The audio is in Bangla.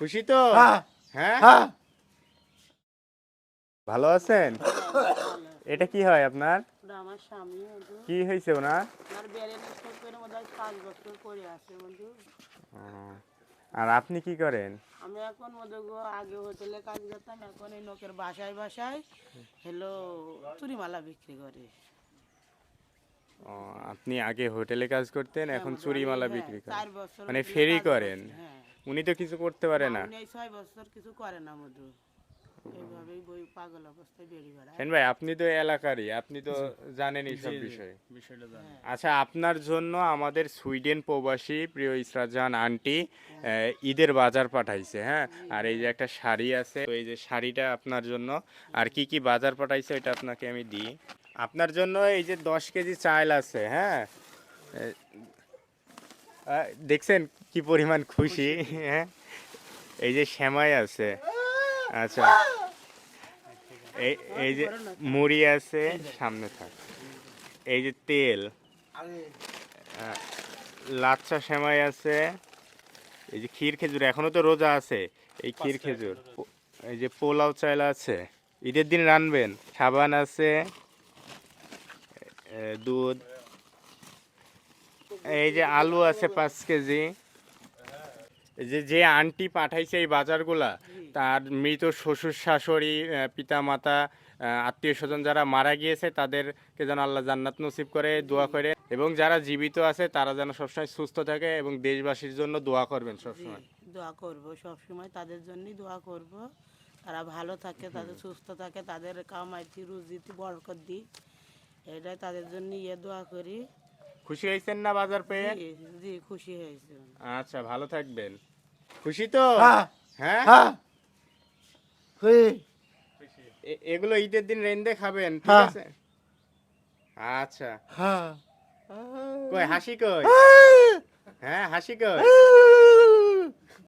খুশি তো? হ্যাঁ, ভালো আছেন? এটা কি হয় আপনার? আমার স্বামী বন্ধু কি হয়েছে ওনার? আমার বেড়ে স্টক করে মধ্যে 5 বছর করে আছে বন্ধু। আর আপনি কি করেন? আমি এখন মধ্যে আগে হোটেলে কাজ করতাম, এখন এই লোকের বাসায় বাসায় হ্যালো চুরিমালা বিক্রি করে। ও, আপনি আগে হোটেলে কাজ করতেন, হ্যাঁ এখন বন্ধু, চুরিমালা হ্যাঁ, বিক্রি করেন। 4 বছর মানে হোটেলে ফেরি কাজ করেন। করছি, হ্যাঁ। উনি তো কিছু করতে পারে না। উনি এই 6 বছর কিছু করে না মধু, এইভাবেই বই পাগল অবস্থায় বেরিয়ে বেড়ায়। সেন ভাই, আপনি তো এলাকারই, আপনি তো জানেনই সব বিষয়ে। আচ্ছা, আপনার জন্য আমাদের সুইডেন প্রবাসী প্রিয় ইসরাত জাহান আন্টি ঈদের বাজার পাঠাইছে, হ্যাঁ। আর এই যে একটা শাড়ি আছে, তো এই যে শাড়িটা আপনার জন্য। আর কি কি বাজার পাঠাইছে এটা আপনাকে আমি দিই। আপনার জন্য এই যে 10 কেজি চাল আছে, হ্যাঁ। দেখছেন কি পরিমাণ খুশি, হ্যাঁ। এই যে সেমাই আছে, আচ্ছা। এই এই যে মুড়ি আছে, সামনে থাক। এই যে তেল, লাচ্ছা সেমাই আছে। এই যে ক্ষীর খেজুর, এখনো তো রোজা আছে, এই ক্ষীর খেজুর। এই যে পোলাও চাল আছে, ঈদের দিন রানবেন। সাবান আছে, দুধ। এই যে আলু আছে 5 কেজি। এই যে যে আন্টি পাঠাইছে এই বাজারগুলা, তার মৃত শ্বশুর শাশুড়ি, পিতা মাতা, আত্মীয় স্বজন যারা মারা গিয়েছে তাদেরকে যেন আল্লাহ জান্নাত নসিব করে দোয়া করে, এবং যারা জীবিত আছে তারা যেন সবসময় সুস্থ থাকে, এবং দেশবাসীর জন্য দোয়া করবেন সবসময়। দোয়া করব সবসময়, তাদের জন্যই দোয়া করব। তারা ভালো থাকে, তাদের সুস্থ থাকে, তাদের কামাইতি রুজিতে বরকত দিই, এটাই তাদের জন্য দোয়া করি। খুশি হয়েছেন না বাজার পেয়ে? জি জি, খুশি হয়েছে। আচ্ছা, ভালো থাকবেন। খুশি তো? হ্যাঁ, এগুলো ঈদের দিন রেন্দে খাবেন, ঠিক আছে? আচ্ছা, কই হাসি কই? হ্যাঁ, হাসি কই?